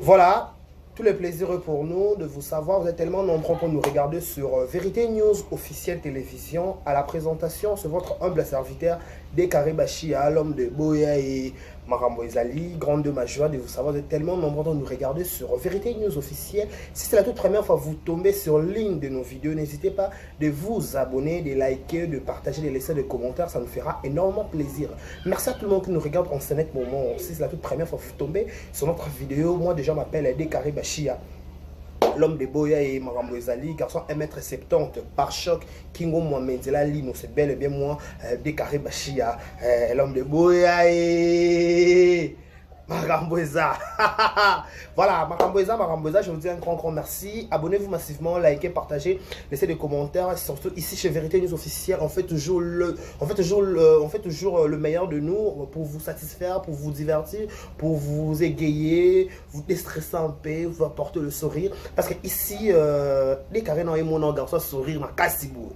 Voilà, tout le plaisir pour nous de vous savoir. Vous êtes tellement nombreux pour nous regarder sur Vérité News officielle télévision. À la présentation, c'est votre humble serviteur Décaré Bachia, l'homme de Boya et Marambo Ezali. Grande de ma joie de vous savoir. Vous êtes tellement nombreux pour nous regarder sur Vérité News officielle. Si c'est la toute première fois que vous tombez sur l'une de nos vidéos, n'hésitez pas de vous abonner, de liker, de partager, de laisser des commentaires. Ça nous fera énormément plaisir. Merci à tout le monde qui nous regarde en ce net moment. Si c'est la toute première fois que vous tombez sur notre vidéo, moi déjà m'appelle Décaré Bachia, l'homme de Boya et Marambo Ezali, garçon 1m70, par choc, Kingo Mohamedela Lino, c'est bel et bien moi, Décaré Bachia, l'homme de Boya et Marambo Ezali. Voilà, Marambo Ezali, je vous dis un grand merci. Abonnez-vous massivement, likez, partagez, laissez des commentaires. Surtout ici chez Vérité News officielle, on fait toujours le meilleur de nous pour vous satisfaire, pour vous divertir, pour vous égayer, vous déstresser un peu, vous apporter le sourire. Parce que ici, les carrés et mon garçon sourire, ma cassibou.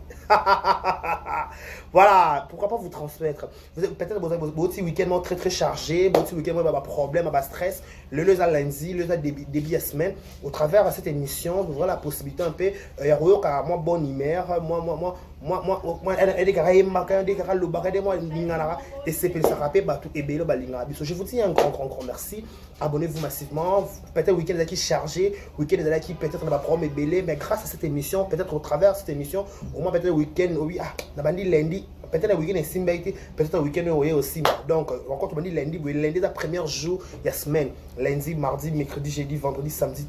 Voilà, pourquoi pas vous transmettre. Peut-être votre week-end très chargé, votre week-end un problème, un stress, le lundi, le début de semaine. Au travers de cette émission, vous aurez la possibilité un peu, moi bonne humeur, je vous dis un grand merci. Abonnez-vous massivement. Peut-être week-end qui chargé, week-end qui peut-être n'a pas problème mais grâce à cette émission, peut-être au travers de cette émission, au moins peut-être week-end, oui, lundi. Peut-être un week-end est simbaïté, peut-être un week-end aussi. Donc, encore tu lundi, lundi est le premier jour de la semaine. Lundi, mardi, mercredi, jeudi, vendredi, samedi,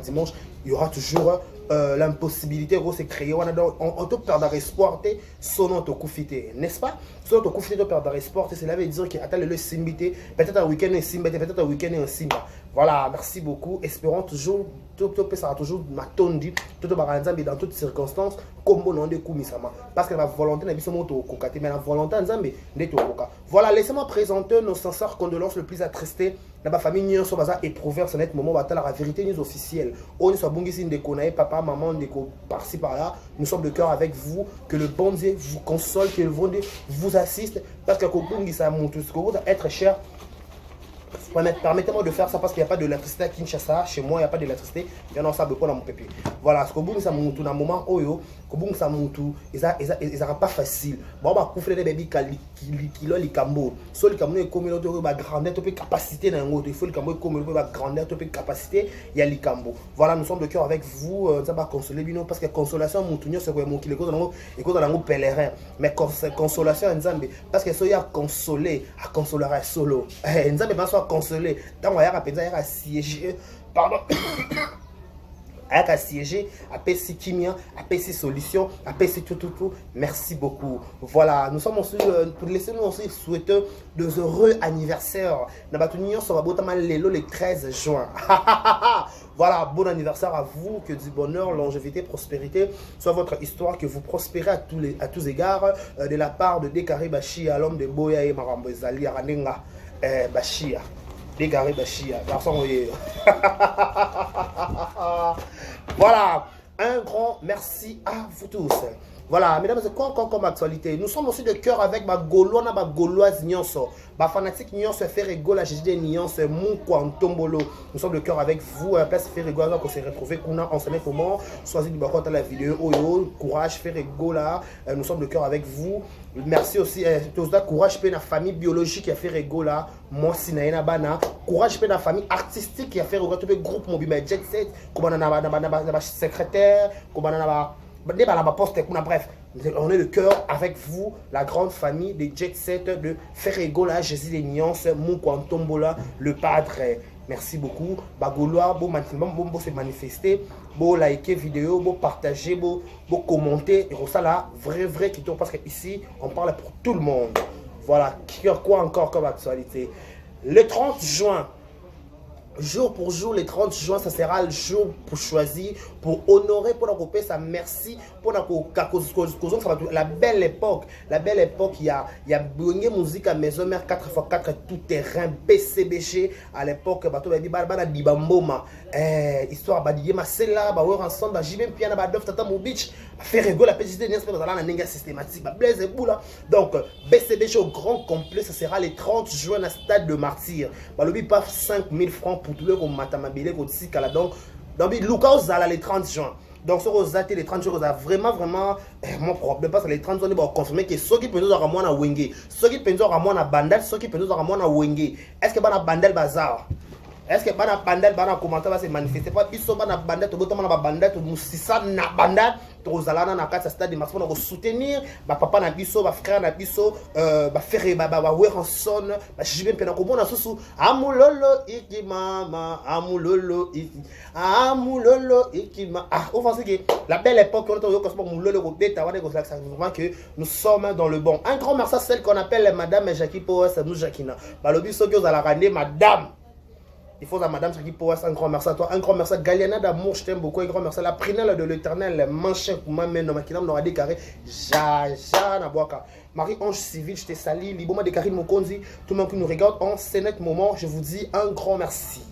dimanche, il y aura toujours l'impossibilité de se créer. On te perdre espoir, son nom te coufité, n'est-ce pas? Son nom te coufité, te perdre espoir, cela veut dire qu'il attend le simbité, peut-être un week-end est simbaïté, peut-être un week-end est un simba. Voilà, merci beaucoup. Espérons toujours, ça toujours ma tondi, tout dans toutes circonstances, comme bon nom de Koumisama. Parce que la volonté n'a pas de coca, mais la volonté n'est pas de coca. Voilà, laissez-moi présenter nos sincères condoléances le plus attristés. La famille Nyon Sobaza éprouvé en ce net moment, la Vérité News officielle. On est sur Bungisi Ndekonae, papa, maman, Ndeko, par-ci par-là. Nous sommes de cœur avec vous. Que le bon Dieu vous console, que le bon Dieu vous assiste. Parce que Bungisi a monté ce que vous être cher. Permettez-moi de faire ça parce qu'il n'y a pas de l'électricité à Kinshasa. Chez moi, il n'y a pas d'électricité. Il y en a ça beaucoup dans mon pépé. Voilà, ce que vous ça monte dans un moment où ça monte, ils n'ont pas facile. Bon, bah, couvrir les bébés qui l'ont les cambo. Soit les cambo est comme l'autre, bah, grandeur, tu peux capacité dans l'autre. Il faut les cambo comme l'autre, bah, grandeur, tu peux capacité. Il y a les cambo. Voilà, nous sommes de cœur avec vous. Ça va consoler, parce que consolation, mon tournoi, c'est quoi, mon qui les cause dans nos pèlerins. Mais consolation, parce que ça y a consolé, à consoler solo. Soit consolé. Dans le il y a siégé. Pardon. À siéger, à PC Kimia, à PC Solution, à PC tout. Merci beaucoup. Voilà, nous sommes aussi, pour laisser nous aussi souhaiter de heureux anniversaires. Nous avons le 13 juin. Voilà, bon anniversaire à vous, que du bonheur, longévité, prospérité soit votre histoire, que vous prospérez à tous égards, de la part de Décaré Bachia, l'homme de Boya et Marambo Ezali, Ranenga Bachia. Décaré Bachia, garçon. Voilà, un grand merci à vous tous. Voilà, mesdames et messieurs, comme actualité, nous sommes aussi de cœur avec ma gauloise Nyonso, ma fanatique Nyonso Ferrego, la GG Nyonso Moukouan Tombolo. Nous sommes de cœur avec vous, à la place Ferrego, pour se retrouver en ce moment. Choisis du bakot à la vidéo, Oyo, courage Ferrego là, nous sommes de cœur avec vous. Merci aussi, courage pour la famille biologique qui a fait Ferrego là, moi Sinaïna Bana, courage pour la famille artistique qui a fait le groupe mobile Jet Set, comme on a secrétaire, comme on a bref, on est le cœur avec vous, la grande famille des Jet Set de Ferrego, la Jésus des Nuances, Moukouan Tombola, le padre. Merci beaucoup. Bagolois, beau se manifester, beau liker vidéo, beau partager, beau commenter. Et ça là, vrai qui tourne parce qu'ici, on parle pour tout le monde. Voilà, quoi encore comme actualité? Le 30 juin. Jour pour jour, le 30 juin, ça sera le jour pour choisir, pour honorer, pour nous sa merci, pour la belle époque, il y a Bouingé musique à maison mère 4x4 tout terrain, BCBG à l'époque, bateau baby barbana dibamboma, histoire badiye masela, ba wor ensemble, ba jibem piana ba dof tata mo beach, faire rigoler la petite dernière semaine dans la nenga systématique, ba blaze et boula. Donc BCBG au grand complet, ça sera le 30 juin à Stade de Martyr. Ba lobi pas 5000 francs poutouler comme matamabile comme tikala donc Lucas Zala les 30 juin. Donc, ce que les 30 jours, vraiment, mon problème, parce que les 30 jours, on confirmer que ceux qui peuvent nous avoir moins à Wenge, ceux qui peuvent nous avoir moins à Bandel, ceux qui peuvent nous avoir moins à Wenge, est-ce que Bana Bandel Bazar? Est-ce que Bana Bandel, Bana commentaire va se manifester? Pas, ils sont Bana Bandel, tout le monde a Bandel, tout le monde ça na Bandel, tout le monde a quatre stade de marche pour nous soutenir, papa na biso, frère na biso, frère, Weranson, Jibin Penako, on a sous Amulolo, iki mama, Amulolo, iki, Amulolo, iki ma. Ah, on pense que la belle époque, on a eu Cosmo Moulolo, Beta, on a vraiment que nous sommes dans le bon. Un grand merci à celle qu'on appelle Madame Jackie Powers, nous Jacquina. Balobi Sokyo, vous allez ramener Madame. Il faut à Madame Jackie Powers, un grand merci à toi, un grand merci à Galiana d'amour, je t'aime beaucoup, un grand merci à la prunelle de l'éternel, Manchin, Koumamen, Nomakinam, n'aura décaré, Jaja, Naboaka. Marie-Ange Civil, je t'ai sali, Liboma de Karine Mokonzi, tout le monde qui nous regarde en ce net moment, je vous dis un grand merci.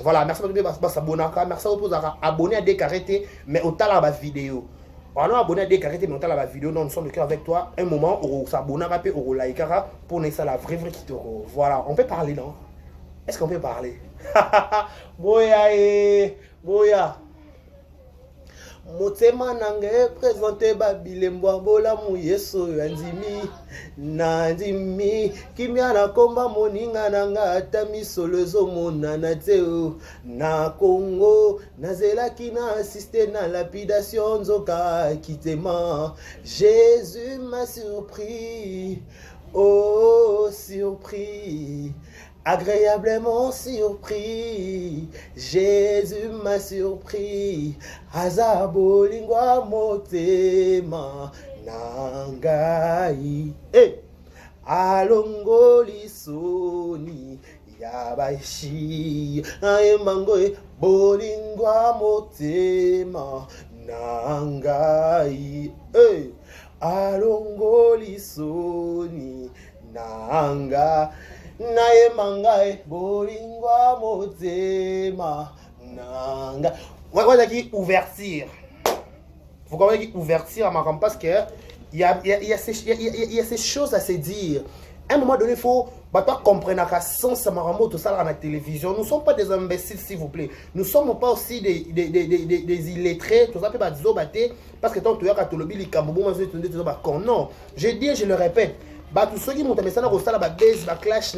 Voilà, merci beaucoup de s'abonner, merci à vous pour abonner à Décarré, mais au talent à la vidéo. On a abonné à Décarré, mais au talent à la vidéo, nous sommes de cœur avec toi, un moment, on s'abonne à on like, pour nous ça la vraie qui te voilà, on peut parler, non? Est-ce qu'on peut parler? Boya boya motema nange présente babilembo bola mu yeso andimi nandimi kimya na komba moninga nanga ata misolo ezomona na teo na Congo nazelaki na assisté na lapidation nzoka kitema. Jésus m'a surpris, oh surpris, agréablement surpris. Jésus m'a surpris. Azabo lingua motema nangai. Hey! Alongoli soni yabashi aemango bolingwa motema nangai. Hey! Alongoli soni nanga nae mangai bolingwa motema nanga. Vous comprenez ouverture. Vous comprenez ouverture à ma campagne parce que il y a ces choses à se dire. À un moment donné, il faut pas comprendre qu'à sens maramo tout ça à la télévision. Nous ne sommes pas des imbéciles, s'il vous plaît. Nous ne sommes pas aussi des illettrés. Tout ça peut pas dire parce que tant que tu as le bili kambobo, non. Je dis et je le répète. Tous ceux qui m'ont dit que ça clash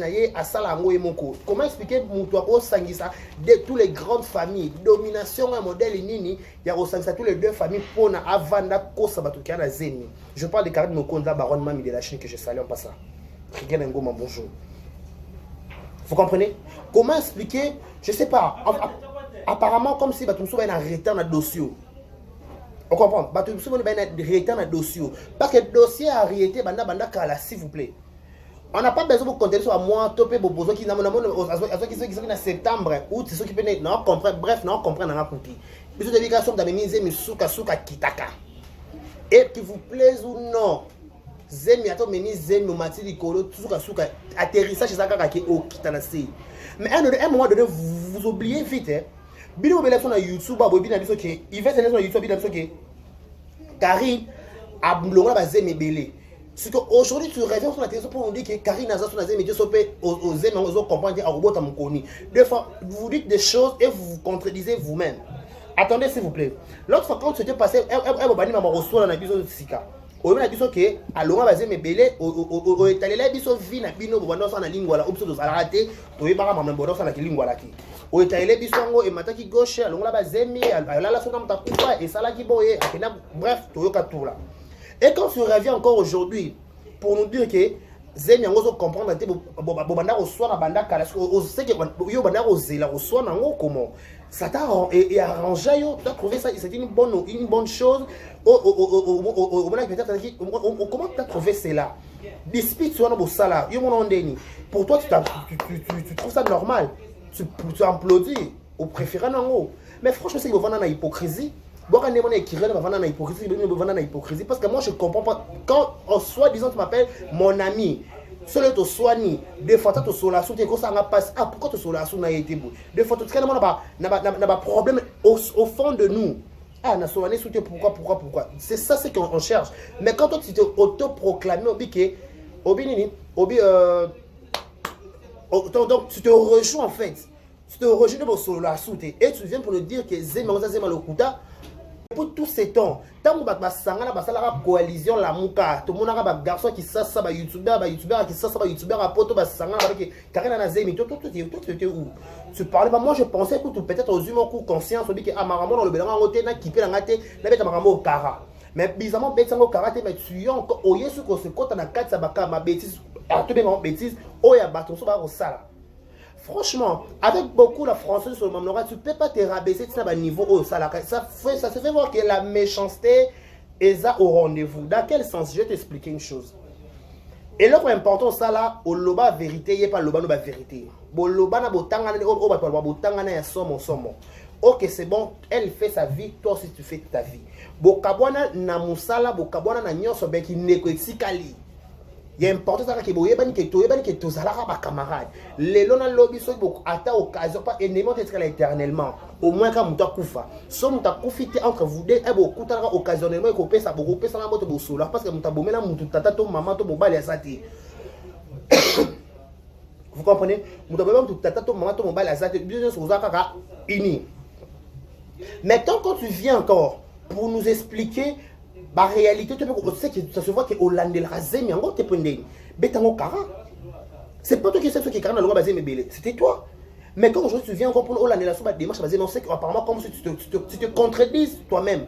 comment expliquer de toutes les grandes familles domination un modèle nini il y a tous les deux familles pour avanda kosa batukia na zeni. Je parle de Karine Mokonda baronne Mami de la Chine que je salue en passant. Regarde Ngoma bonjour. Vous comprenez? Comment expliquer? Je sais pas. Apparemment comme si Batumso va arrêter un dossier. On comprend. Batumso va arrêter un dossier. Parce que le dossier a arrêté banda kala s'il vous plaît. On n'a pas besoin de compter sur moi, topé bobozo qui n'a en septembre, août, c'est ceux qui peuvent non comprendre, bref, non comprendre dans la coupi. Ils ont des déclarations d'amener Misuka Suka Kitaka. Et qu'il vous plaise ou non, Zemi ato meni Zemi mati likolo Suka Suka atterrissage chez Zakaka qui est au Kitanasi. Mais à un moment donné, vous oubliez vite, hein. Bino bela sur YouTube, Bobi na biso qui il va se sur YouTube, bino biso qui Karine a blonga ba Zemi belé. C'est qu'aujourd'hui, tu reviens sur la télévision pour nous dire que Karine Naza sur la Zemi, aux Zemi, aux comprendre à Robot Amokoni. Des fois, vous dites des choses et vous vous contredisez vous-même. Attendez, s'il vous plaît. L'autre fois, quand c'était passé, elle m'a reçu la biso de Sika. On a dit que alors on va dire mais belé au étalé la biso vie na bino bondo sana lingua la opso de raté to yeba ma bondo sana lingua la ki au étalé biso ngo e mataki gauche alors la bazemi ala la sona mtakufa et sala ki boye bref to yoka tout là. Et quand tu reviens encore aujourd'hui pour nous dire que Zemi yango zo comprendre te bobanda ko soir na banda kala o sait que yo banda ko zela ko soir na ngo comment ça t'a arrangé yo tu as trouvé ça c'est une bonne chose au comment tu as trouvé cela dispute sur no sala yo mon ndeni pour toi tu trouves ça normal tu applaudis au préféré nango mais franchement c'est que vous na hypocrisie. Parce que moi je comprends pas quand en soi disant tu m'appelles mon ami seul te soigner des fois tu sola sous tes ça passe ah pourquoi tu sola sous na été beau des fois tu n'a pas problème au fond de nous ah na soigner sous pourquoi c'est ça c'est qu'on cherche mais quand toi tu te autoproclamé donc tu te rejoins en fait tu te rejettes sur la soute et tu viens pour nous dire que Zema Lokuta. Pour tous ces temps, tant que basanga basala coalition la muka, tout le monde a ba garçon qui ça ba youtubeur qui ça ba youtubeur à poto basanga avec Karina na Zemi tout où tu parlais pas, moi je pensais que peut-être aux humains coup conscience on dit que amaramo dans le belan ngote na kipe la ngate na beta maramo kara mais bizarrement betango karaté mais tu encore au yesu ko se kota na kati baka ma bêtise à tout bien bêtise oya baton so ba ko sala. Franchement, avec beaucoup la française sur le Mamnora, tu ne peux pas te rabaisser à un niveau haut. Ça se fait voir que la méchanceté est au rendez-vous. Dans quel sens? Je vais t'expliquer une chose. Et l'autre important, ça là, au loba vérité, il n'y a pas loba la vérité. Bon, loba na botanga na somo. Ok, c'est bon, elle fait sa vie, toi aussi tu fais ta vie. Bon, kabwana na musala, bon, kabwana na nyonso beki nekoetikali. Il y a important que tu as un camarade. Les gens lobby sont à ta occasion pas énormément d'être là éternellement. Au moins quand tu as koufa. Si tu as profité entre vous deux, beaucoup t'as occasionnellement coupé ça beaucoup ça la moto bosola parce que tu as bomé la mutu tata to maman to mobile ya sati. Vous comprenez? Tu as bomé tata to maman to mobile ya sati bien sûr ça kaka ini. Maintenant quand tu viens encore pour nous expliquer la réalité, tu sais que ça se voit que Hollande la Zemi en gros t'es pendé. Betango Kara. C'est pas toi qui sais ce qui est Kara dans le basé mais c'était toi. Mais quand aujourd'hui tu viens encore pour Hollande la souba démarche basée, on sait qu'apparemment comme si tu te contredises toi-même.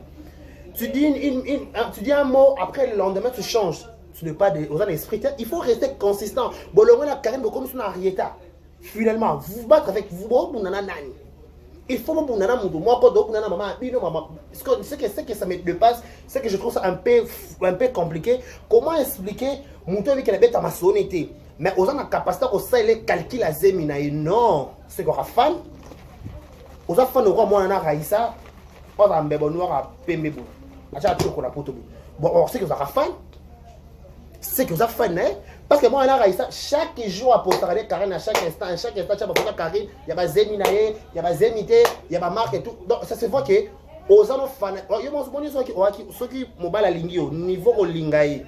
Tu dis un mot après le lendemain tu changes. Tu n'es pas aux esprits. Il faut rester consistant. Bon le la Karim comme sur Arieta. Finalement, vous battre avec vous bon nani. Il faut que moi quand maman ce que ça me dépasse, c'est que je trouve ça un peu compliqué. Comment expliquer mon temps avec la bête à ma sonneté mais aux gens la capacité au ça il calcule la zemina non c'est qu'on a fan aux enfants de roi moi na raïsa on va mbebo noir à pemebo acha choko la poto bon c'est que ça a fan c'est que ça fan parce que moi on a raïsa chaque jour à poster Karine à chaque instant tu vas poster Karine il y a ba zemina il y a ba zemité il y a ba marque et tout donc ça se voit que aux gens fan yo mo boni ceux qui mobile à lingi au niveau au lingai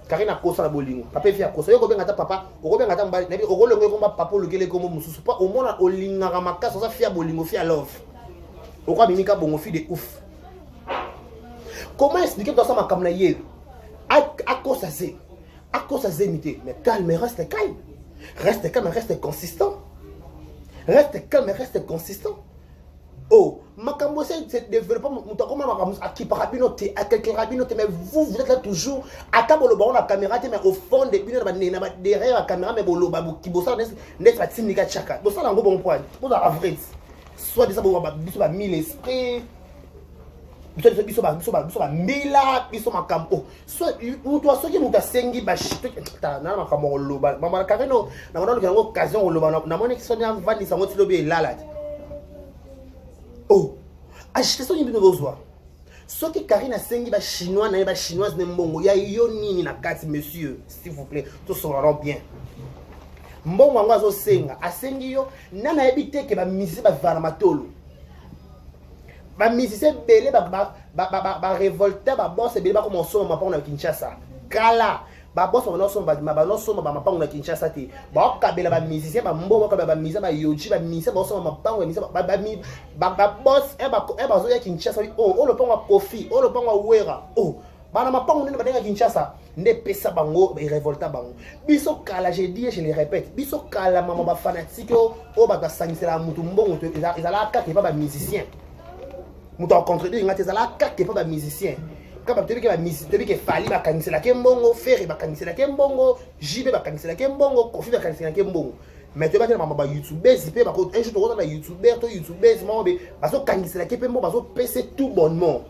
Karine a kosa la bolingo papa fi a kosa yo ko benga ta papa ko benga ta mbali na bi o kolongo ko papa lokele ko mo mususu pa au mona o linga ga makasa ça fi a bolingo fi a love o kwa mimika bongo fi de ouf. Comment expliquer dans ça ma kamna yé à cause ça zémité mais calme reste calme reste consistant reste calme reste consistant. Oh, Makambo c'est développement mutakoma Makambo à qui parabinoté à quelques rabinoté mais vous êtes là toujours à table le ballon la caméra mais au fond des bino na derrière la caméra mais bolo babu qui bossa n'est pas timika chaka bossa la bon point pour la vrai soit des abo ba mille esprit biso ba mila biso makambo soit ou toi ceux qui muta sengi ba shito na makambo loba mama kareno na ngona lokana occasion loba na moni qui sonia vandi sango tilobi lala. Oh, acheter son niveau besoin. Ce qui Karine a sengi ba chinois na ba chinoise mbongo ya yo nini na kati monsieur s'il vous plaît tout sera bien. Mbongo ngo azo senga asengi yo nana ebite ke ba misi ba vana matolo. Ba misi se belé ba révolter ba boss belé ba commencer ma pa na Kinshasa. Kala ba boss on so ba mapa na Kinshasa te ba kabela ba musicien ba mbongo ka ba musicien ba yoji ba musicien ba so mapa ba boss ba zo ya Kinshasa oh le pont Kofi le pont Wera oh bana mapa on ne ba na Kinshasa nde pesa bango ba révolta bango biso kala j'ai dit je le répète biso kala mama ba fanatique o ba sangisela mutu mbongo to ezala ka ke ba musicien mutu en contredire ngate ezala ka ke ba musicien. Quand tu dis que la musique, tu dis que Fali va cancer la Kembongo, Ferry va cancer la Kembongo, JB va cancer la Kembongo, Kofi va cancer la Kembongo. Mais tu vas dire maman YouTuber, zippé par contre un jour tu regardes la YouTuber, toi YouTuber, maman parce que cancer la Kembongo, parce que PC tout bonnement.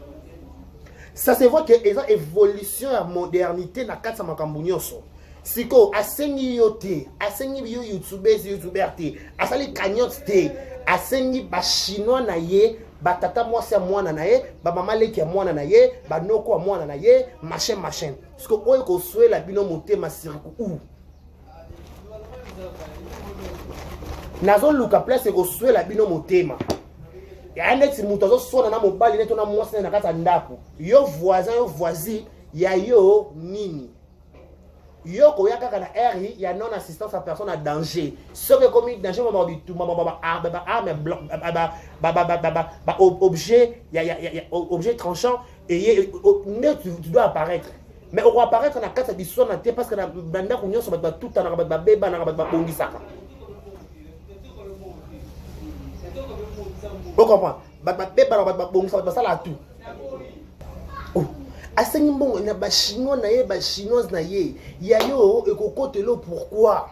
Ça se voit que les évolution à modernité na kata makambunyoso. Siko asengi yote, asengi bio YouTuber te, asali cagnotte te, asengi ba chinois na ye. Batata mwasi ya mwana na ye, ba mama leki ya mwana na ye, ba noko ya mwana na ye, machin. Parce que oyo ko swela bino motema siriku ou. Nazo luka place ko swela bino motema. Ya neti muto zo sona na mobali neto na mwasi na kata ndako. Yo voisin, yo voisine, ya yo nini. Yoko ya kaka na RI, il y a non assistance à personne à danger. Ce que comme danger moment du tout, objet, il y a objet tranchant et tu dois apparaître. Mais on va apparaître dans la case de son parce que la banda qu'on y a tout en bébé na bongi saka. Vous comprenez? Bébé na bongi saka ça là tout. Asengi mbongo na ba chinois na ye ba chinoise na ye ya yo ekokotelo pourquoi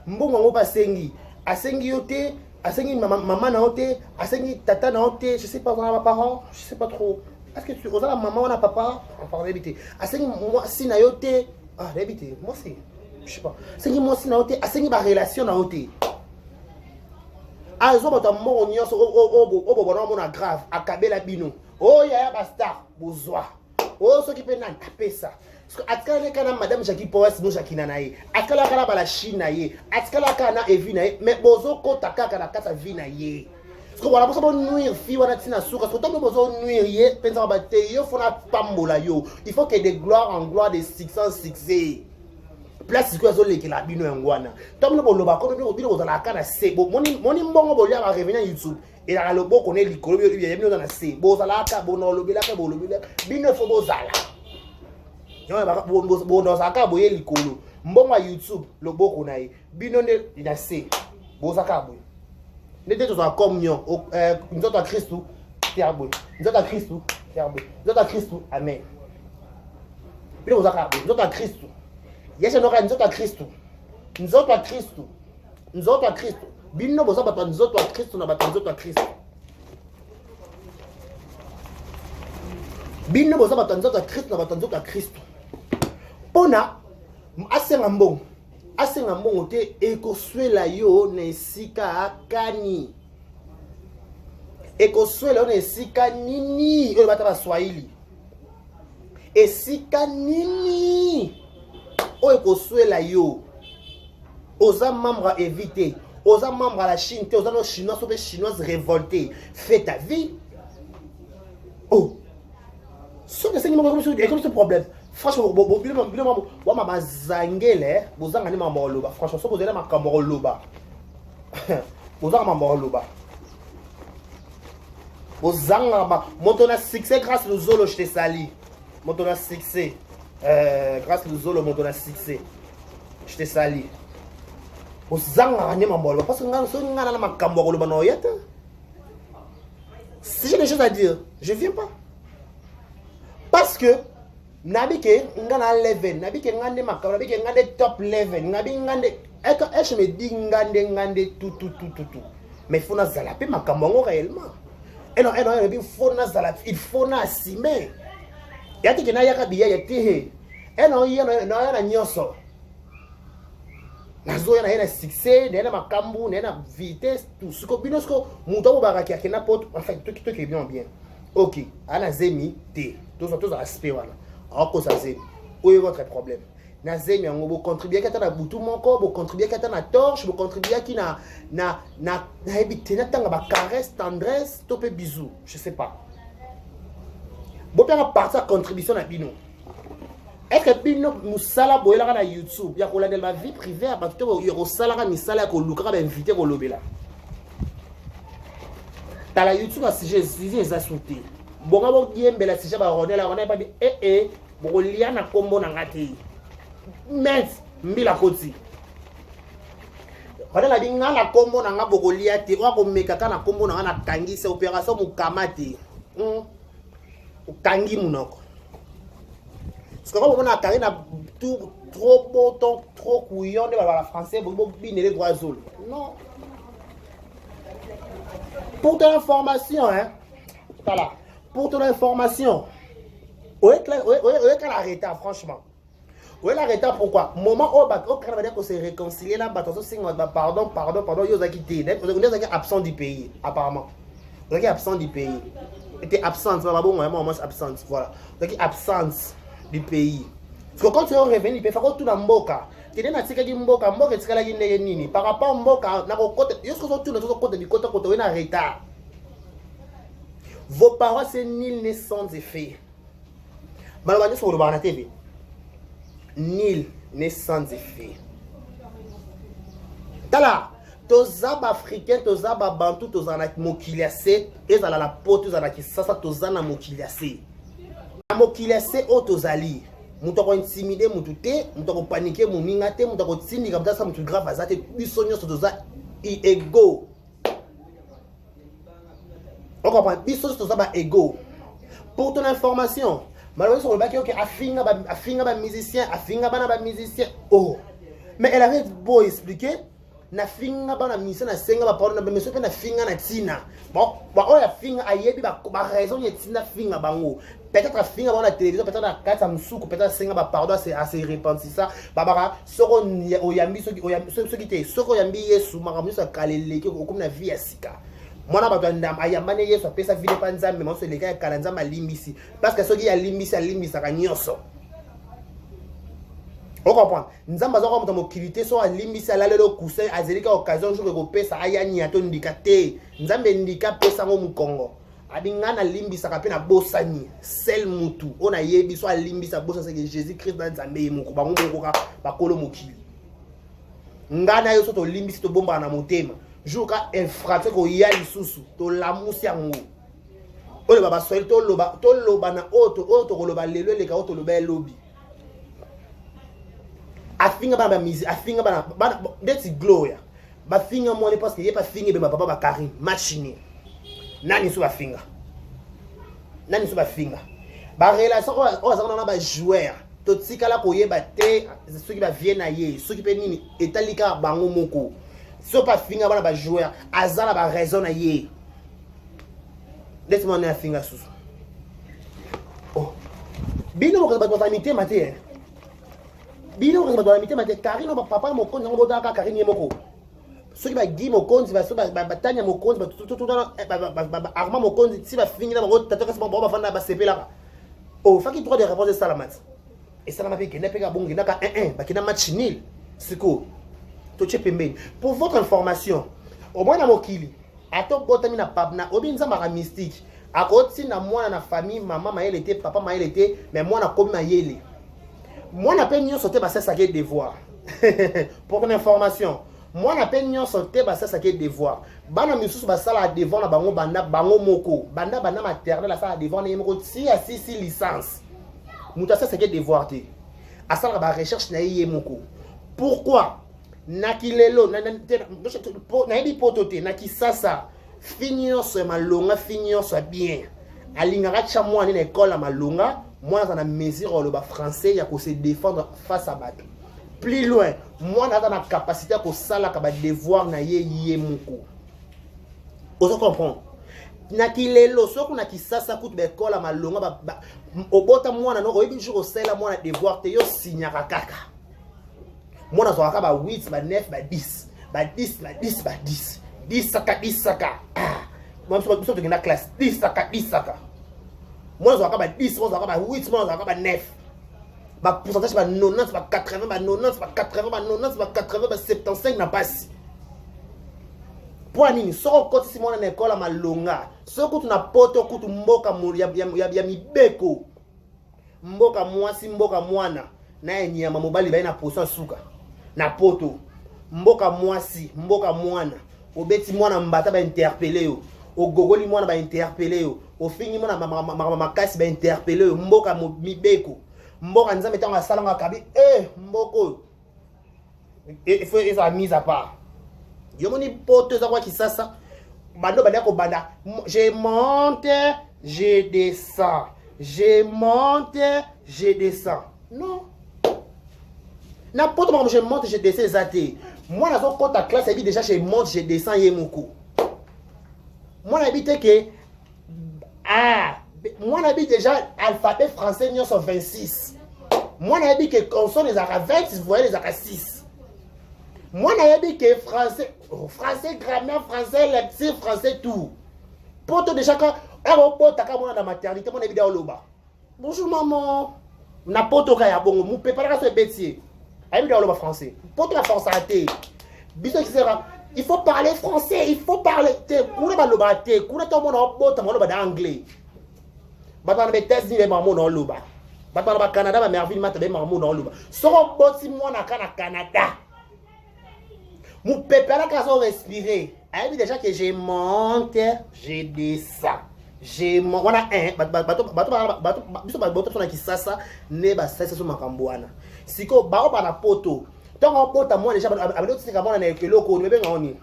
mbongo ngo basengi asengi yote asengi maman na yote asengi tata na yote je sais pas voir parents je sais pas trop est-ce que tu osala maman ou na papa on parle d'habiter asengi moi si na yote ah d'habiter moi c'est je sais pas asengi moi si na yote asengi ba relation na yote azo bata mbongo nyonso o bona mona grave akabela bino oh ya basta bozwa oh ce qui peut nan apesa parce que atkala kana madame Jackie Powers no Jackie nanaye atkala kana bala Chine naye atkala kana Evi naye mais bozo kota kaka na kata vi naye parce que voilà bozo bon nuire fi wana tina suka parce que tant bozo nuire ye penza ba te yo fona pambola yo il faut que de gloire en gloire de 606 place ko zo lekela bino ngwana tant no boloba ko bino bozala kana sebo moni mbongo bolia ba revenir YouTube et la lobo connaît l'icône il y a bien dans la C bozalaka bonolobelaka bolobelaka bino fo bozala yo ba bonozaka boye likolo mbongo ya YouTube lobo konaye bino ne na C bozaka boye nete toza communion nzoto ya Kristo tiabo nzoto ya Kristo tiabo nzoto ya Kristo amen bino bozaka boye nzoto ya Kristo yeshe no ka nzoto ya Kristo nzoto ya Kristo nzoto ya Kristo bino boza bato nzoto ya Kristo na bato nzoto ya Kristo bino boza bato nzoto ya Kristo na bato nzoto ya Kristo pona asenga mbongo te ekoswela yo na esika akani ekoswela yo na esika nini oyo bata baswahili esika nini oyo ekoswela yo oza membre à éviter oza membre à la Chine oza no chinois ou chinoise révolté fais ta vie oh ce que c'est comme ce problème franchement wa mama zangele bozanga ni mama loba franchement so bozela makambo loba bozanga mama loba bozanga ba moto na succès grâce le zolo je te sali moto na succès grâce le zolo moto na succès je te sali bozanga ni mama loba parce que ngana so ngana na makambo loba no yeta si j'ai des choses à dire je viens pas parce que nabike ngana level nabike ngande makaba nabike ngande top level ngabi ngande je me dis ngande tout mais faut na zalape makambo réellement et non il faut na zalape il faut na assumer yati kena yaka biya yati et non na nyonso nazo na succès na makambo na vitesse tout ce que binosko muto baraki akena pot en fait tout qui est bien ok ana zemi t tous aspect voilà en cause zemi où est votre problème na zemi on vous contribuer kata na butu moko vous contribuer kata na torche vous contribuer qui na habiter na tanga ba caresse tendresse topé bisou je sais pas bon bien partir contribution na bino est-ce que bino musala boyela na YouTube ya kolanda ma vie privée ba to yo sala misala ko luka ba inviter ko lobela dans la YouTube à sujet les assoupir bon abo yembela sujet ba ronela on pas dit bon lia na kombo na ngati mais mbila koti ronela binga na kombo na ngabo kolia te wa ko meka kana kombo na na kangisa opération mukamati ukangi munoko parce que on a carré na tout trop beau trop couillon de la français bon biner les droits zol non. Pour ton information, hein, voilà. Pour ton information, où est l'arrêté, franchement? Où est l'arrêté, pourquoi? Moment où Canada s'est réconcilié là, pardon, ils ont quitté, ils ont absent du pays, apparemment. Ils ont absent du pays. Ils étaient absents, c'est pas bon, moi, absence, voilà. Ils ont absence du pays. Parce que quand tu es revenu, il faut que tout dans Mboka. Tu es dans Mboka, Mboka, tu es nini. Par rapport à Mboka, tu es en retard. Vos paroles, c'est nul n'est sans effet. Malheureusement, sur le bar la TV. nul n'est sans effet. Tala, toza africain, toza bantu, toza na mokiliase, ezala la poto, toza na kisasa, toza na mokiliase. Na mokiliase o tozali. Mutu ko intimider mutu te, mutu ko paniquer moninga te, mutu ko tindika mutasa mutu grave azate, biso nyonso toza ego. On comprend, biso toza ba ego. Pour ton information, malheureusement sur le bac, ok, afinga ba musicien, afinga ba musicien. Oh, mais elle avait beau expliquer. Na finga ba na misa na senga ba parole na monsieur pe na finga na tina bon ba o ya finga ayebi ba raison ya tina finga bango peut-être finga ba na télévision peut-être na kata msuku peut-être senga ba pardon c'est assez répandu ça babara soko oyambi soki te soko yambi yesu makamu so kaleleki okomi na vie ya sika mwana ba ndam ayambane yesu apesa vile pa nzambe mo so leka kala nzambe limbisi parce que soki ya limbisa ka nyoso. On comprend. Nous avons besoin de mobilité sur la limite, c'est là le coussin, à dire qu'occasion je repère ça aya ni ato ndikate. Nous avons handicapé ça au Congo. Abinga na limbi ça kapé na bosani, sel mutu. On a yebi so limbi ça bossa c'est que Jésus-Christ dans Nzambe muko ba ngoko ka ba kolo mokili. Ngana yo so to limbi to bomba na motema. Joka infraction ko ya lisusu to lamusi yango. Ole baba soel to loba na auto ko loba lelo le ka auto loba lobby. Afinga ba mizi afinga ba that's gloria ba finga moni parce que y a pas finga be papa ba Karim machine nani so ba finga ba relation o za na ba joueur to tikala ko yeba te ceux qui ba viena ye ceux qui pe nini etalika bango moko so pas finga ba joueur azala ba raison na ye laisse-moi na finga sous oh bino ko ba famille matin bino ko ba mité mate Karine papa mo konzi ngo botaka Karine moko soki ba gi mo konzi ba so ba batanya mo konzi ba tout arma mo konzi si ba fingi na ba tatoka se ba fanda ba sepela oh faki droit de réponse de salamat et salamat pe kena pe ka bongi na ka 1-1 ba kena match nul siko to chepembe pour votre information au moins na mokili ato botami na pabna obinza mara mystique akoti na mwana na famille maman maele était papa maele était mais mwana komi na yele. Moi, je n'ai sauté parce que ça est devoir. Pour une information, moi, je n'ai sauté parce que ça est devoir. Bana misus basala devant na bango banda bango moko. Banda maternelle la sala devant na yemoko si à 6 licence. Muta ça c'est devoir té. Asala ba recherche na yemoko. Pourquoi? Nakilelo na yedi potote na kisasa finir ce malonga finir ce bien. Alingara cha moi na école à malonga. Moi, dans la mesure le français, il y a se défendre face à battre. Plus loin, moi, dans la capacité à sala ka devoir na ye moko. Vous comprenez? Na kilelo soko na kisasa kutu be kola malonga ba obota mwana no oyebi jour osela mwana devoir te yo signaka kaka. Mwana zo ka ba 8 ba 9 ba 10 ba 10 ba 10 ba 10 10 saka ah moi je suis dans la classe 10 saka. Moi, je vais 10, moi, je vais 8, moi, je vais 9. Le pourcentage va 90, va 80, va 90, va 80, va 90, va 80, va 75 n'a pas si. Pour nini, si on continue à l'école à Malonga, si on continue à poto, on continue à mibeko. Mboka mwasi, mboka mwana. Na enyama mobali ba na posa suka. Na poto. Mboka mwasi, mboka mwana. Obeti mwana mbata ba interpeller yo. Ogogoli mwana ba interpeller yo. Au fini mona makasi ba interpeller mboka mibeko mboka nzambe tanga salanga kabi mboko il faut être mis à part yo moni poto za kwa kisasa bando banda ko banda je monte je descends je monte je descends non na poto moi je monte je descends zaté moi na zo kota classe ebi déjà je monte je descends yemoko moi na bité que ah, moi j'ai déjà alphabet français nous sont 26. Moi j'ai dit que consonnes les arabes 20, vous voyez les arabes 6. Moi j'ai dit que français grammaire français lecture français tout. Pour tout déjà quand on taka moi dans maternité mon évidemment loba. Bonjour maman. Na poto kaya bongo mu préparer ce bêtier. Évidemment loba français. Pour la force à thé. Biso qui sera il faut parler français, il faut parler. Kuna ba loba te, kuna to mo no bota mo loba d'anglais. Ba na be test ni be mo no loba. Ba Canada ba merveille mata be marmo dans luba. Soko boti moi na Canada. Mon pépé là quand on respirer. Ah oui déjà que je monte, je descends. Je monte. On a un bato na kisasa ne ba sasa so makambwana. Siko ba ba na poto. Tant on pota moi déjà avec d'autres c'est na eloko ne be ngoni.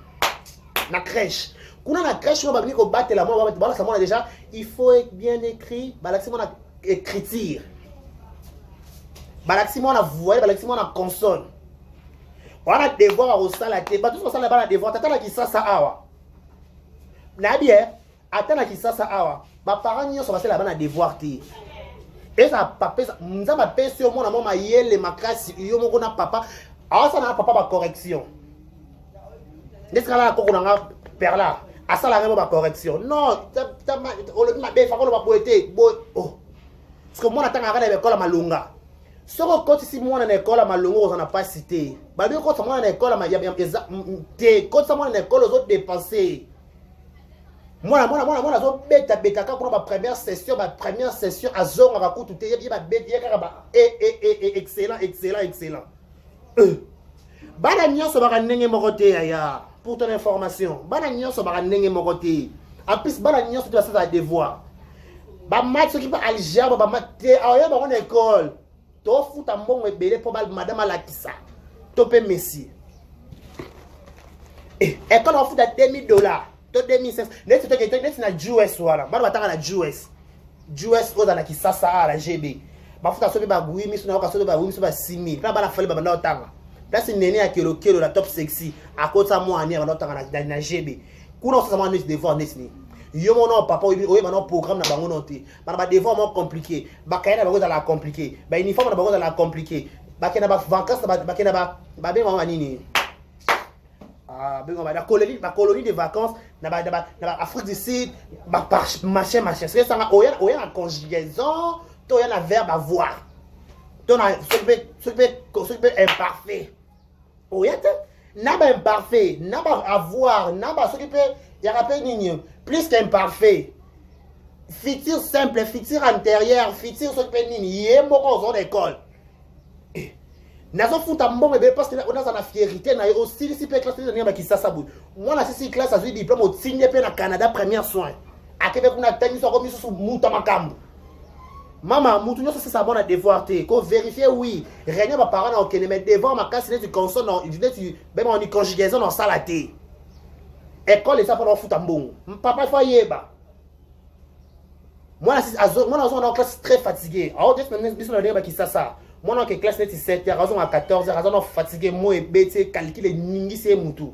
Na crèche. Kuna na crèche on va venir ko battre la moi ba ça moi déjà il faut être bien écrit, ba l'accent na écriture. Balaxi moi na voix, balaxi moi na consonne. On a devoir au salaté, ba tout ça na ba devoir tata na kisasa awa. Na bien, atana kisasa awa. Ba parents nyo so ba la ba na devoir ti. Et ça papa nzamba pesi yo mona mama yele makasi yo moko na papa. Awa ça na papa ba correction. N'est-ce que là ko na perla. Asala ngemo ba correction. Non, ta o le ma be fa ko ba poete. Oh. Parce que moi natanga kana école malunga. Soko koti si mwana na école malungo on n'a pas cité. Ba bien koti mwana na école ma te koti sa mwana na école aux autres dépenser. Mwana zo beta ka pour ma première session azonga ba kutu te ba beta ka ba excellent. Bana nyonso ba ndenge moko te ya pour ton information. Bana nyonso ba ndenge moko te. En plus bana nyonso tu vas faire devoir. Ba match qui ba algèbre ba match ayo ba on école. To futa mbongo ebele po ba madame Alakisa. To pe Messi. École on futa $2000. To 2500. Next to get next na US wala. Ba batanga na US. US oza na kisasa ala GB. Ba futa so be ba 8000 na ka so be ba 8000 ba 6000. Ba la fale ba na otanga. Place nene ya kelo la top sexy. À côté ça moi ani ba otanga na GB. Kuna ça ma news devoir next ni. Yo mon papa oye maintenant programme na bango noté ba devoir mo compliqué ba kayana bango za la compliqué ba uniforme na bango za la compliqué ba kena ba vacances ba kena ba be mama nini ah be ngoma la colonie de vacances na ba Afrique du Sud ba machin c'est ça oya na conjugaison to ya na verbe avoir to na ce peut imparfait oya te na ba imparfait na ba avoir na ba ce qui peut ya rappelle nini plus qu'imparfait. Futur simple, futur antérieur, futur ce que nini, yé moko aux école. Nazo futa mbongo be parce que on a na fierté na aussi si peut classe na ki ça sabu. Moi na si classe azui diplôme au signé pe na Canada première soin. Akebe kuna tani so komi so muta makambo. Mama mutu nyo ça bon à devoir te ko vérifier oui. Rien ba parents na okene mais devoir ma casse tu consonne non, tu ben on y conjugaison dans salaté. École et ça pour foutre mbongo. Papa faut yeba. Moi on en classe très fatigué. Alors juste maintenant biso na qui ça. Moi en classe net 7h, raison à 14h, raison fatigué moi et bête calculer ningi c'est mutu.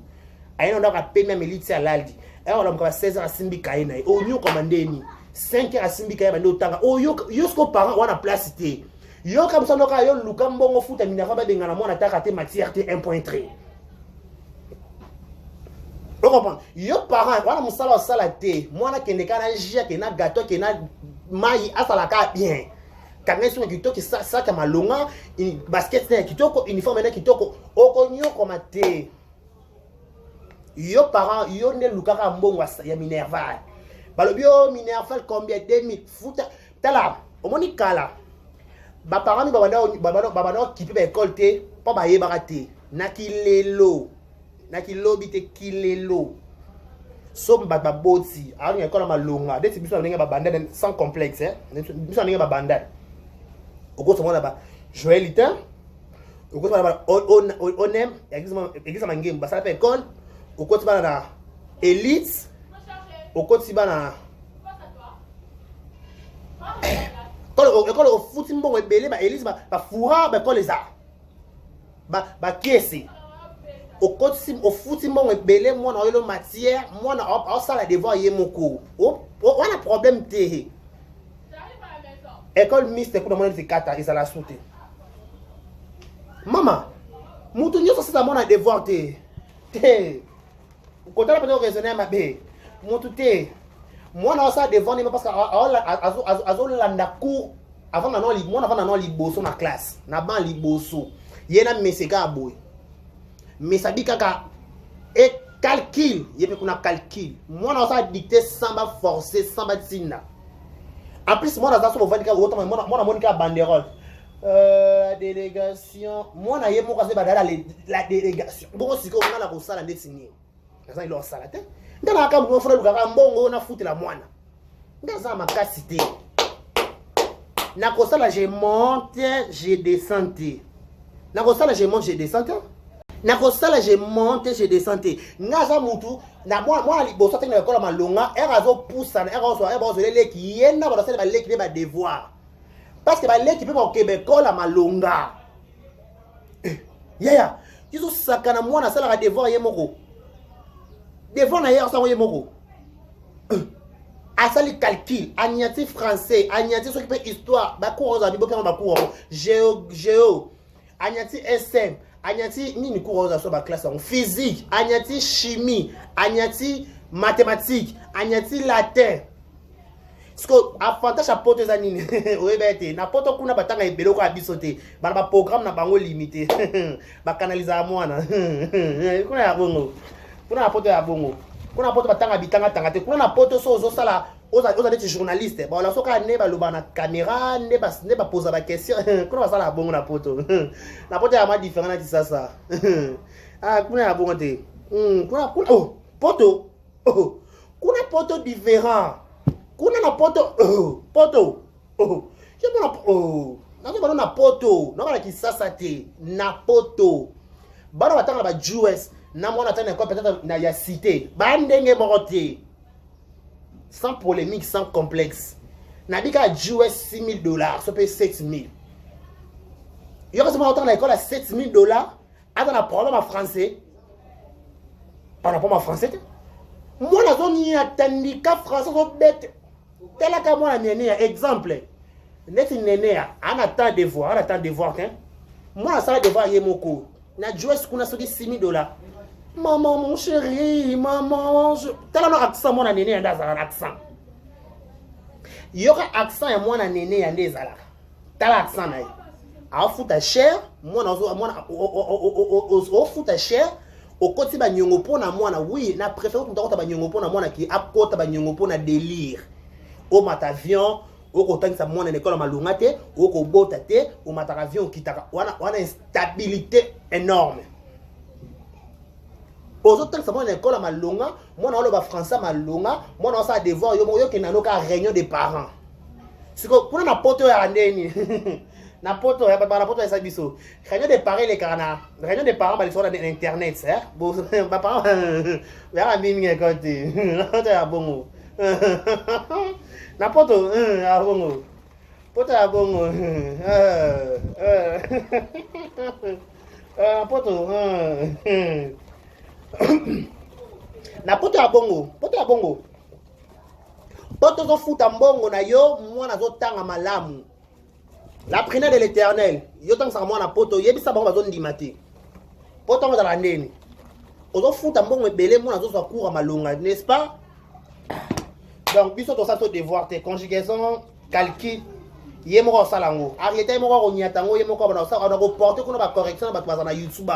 Ayi on doit payer même élite à l'aldi. Et on a 16h à simbi kaina. O nyo commandé ni 5h à simbi kaina ndo tanga. O yo sko parent on a place té. Yo comme ça noka yo luka mbongo futa minara ba bengana moi na taka te matière te 1.3. Tu comprends? Yo parents, voilà mon salaire té. Moi na kende kana jia ke na gâteau ke na mai asala ka bien. Kanga sur kitoko ki ça ka malonga, basket na kitoko, uniforme na kitoko. Okonyo komate. Yo parents, yo ne lukaka mbongo ya Minerval. Balobi yo Minerval combien 2000 futa. Tala, omoni kala. Ba parents ni babana kipi ba école té, pa ba yebaka té. Na kilelo. Na kilobi te kilelo so mbaba boti ani école malonga deti biso ndenge ba bandade sans complexe biso ndenge ba bandade okoso mona ba Joëlitin okoso ba onem existe mangem ba sala pe école okoso ba na élite okoso ba na école au foot mbongo ebele ba élite ba fura ba école les arts ba kiesi au foot mon belé moi na yo matière moi na au ça la devoir yé moko on a problème té école mixte pour moi c'est 4 et ça la sauté maman mutu nyoso ça mon devoir té quand on a raisonner ma bé mutu té moi na ça devoir ni parce que azo landa cours avant na non liboso na classe na ban liboso yena meseka boy mais ça dit kaka et calcul il y a kuna calcul moi on ça dicter sans ba forcer sans ba tina En plus, moi, dans mon ventre, moi, Monica banderole. La délégation. Moi, je suis la délégation. Bon, si on a la rosa, la désignée. Ça, il a ça la tête. Dans la cam, mon frère, on a foutu la moine. Dans ma cassité. Na kosala j'ai monté, j'ai descendu. Na kosala j'ai monté, j'ai descendu. Na kosala j'ai monté, j'ai descendu. Ngaza mutu na moi liboso te na kola malonga, erazo poussa na erazo leki yena ba sala ba leki ba devoir. Parce que ba leki pe ba Québec kola malonga. Yeah. Yizo sakana moi na sala ba devoir yemoko. Devoir na yera sa yemoko. Asali calcul, agnati français, agnati ce qui peut histoire, bakour aux abibo quand bakour géo, agnati SM, agnati ni cours aux asso ba classe en physique, agnati chimie, agnati mathématiques, agnati latin. Parce que avantage à porter za nini, oui bête, na poto kuna batanga ebelo ko abisote, ba programme na bango limité. Ba canaliser à moi na. Kuna ya bongo. Kuna na poto ya bongo. Kuna poto batanga bitanga tanga te kuna poto so zo sala oza des journalistes ba la soka ne ba loba na caméra ne ba poser ba question kuna sala bongo na poto ya ma différent na ça ah kuna ya bongo te kuna oh poto oh kuna poto différent kuna na poto je bona na na poto na ba ki sasa te na poto bana batanga ba US na mona tane ko peut-être na ya cité ba ndenge moroté sans polémique sans complexe na bika US $6,000 ça paye $7,000 yo ka sema autant na école à $7,000 attends na problème en français pas na problème en français moi na zone ya tandika français so bête tela ka moi na nene exemple net nene ana temps devoir hein moi na ça devoir yemoko na US kuna so $6,000 maman, mon chéri, maman, t'as un accent, mon anéné, un accent. Il y aura accent et mon anéné, un des alas. T'as l'accent, là. A foutre cher, moi, au foutre cher, au côté de Nyongopo, na moi, oui, na préféré que tu aies Nyongopo, na moi, qui a côté de Nyongopo, na délire. Au matavion, au côté de sa moi, na l'école, ma lungate, au kobotate, au matavion, qui t'a, on a une stabilité énorme. Aux autres temps, ça école à Malonga, moi on a français à Malonga, moi on a devoir yo qui n'a aucun réunion des parents. C'est que pour na poto ya ndeni. Na poto ya ba na poto ya sabiso. Réunion des parents les carana. Réunion des parents ba sur internet, hein. Bon ba parents ya mimi ngakoti. Na ya bongo. Na poto ya bongo. Poto ya bongo. Poto na poto ya bongo poto zo futa mbongo na yo mwana zo tanga malamu la prière de l'Éternel yo tanga sa mwana poto yebisa bango bazo ndima te poto ngo za ndeni ozo futa mbongo ebele mwana zo so cours malonga n'est-ce pas donc biso to sa to devoir te conjugaison calcul yemoko salango arrêter moko ko nyatango yemoko bana sa on a reporter kuna ba correction ba twaza na YouTube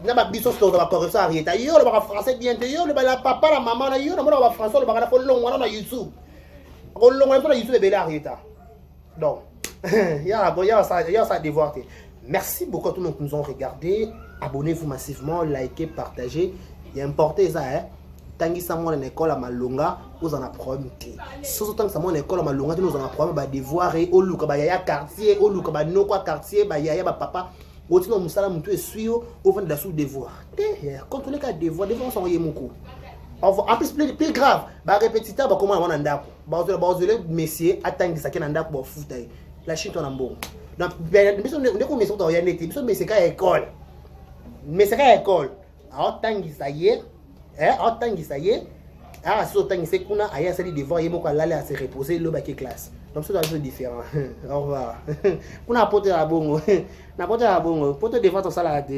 na ba biso sto ba correction arrêter yo le ba français bien te yo le ba la papa la maman na yo na ba français le ba na fo longo na YouTube ko longo na YouTube be la arrêter donc il y a ça devoir te. Merci beaucoup à tous ceux qui nous ont regardé, abonnez-vous massivement, likez, partagez, il est important ça hein. Tangi sa mon école à Malonga, vous en apprenez. Surtout tant que sa mon école à Malonga, nous en apprenons ba devoir et au luka ba yaya quartier, au luka ba no quoi quartier, ba yaya ba papa. Otino musala mutu essuyo au vent de la sous devoir. Contrôler ka devoir sont yemoko. En plus plus grave, ba répétiteur ba comment on andako. Ba ozele messieurs atangi sa kenanda ko futa. La chute en bon. Donc biso ndeko messieurs to ya neti, biso messieurs ka école. Messieurs ka école. A tangi sa ye. Autant ça y est, si autant c'est qu'on a ailleurs c'est devoir yemo quoi aller à se reposer le bac classe. Donc c'est un peu différent. Au revoir. On a porté la bongo. Na porté la bongo. Porté devant ton salade.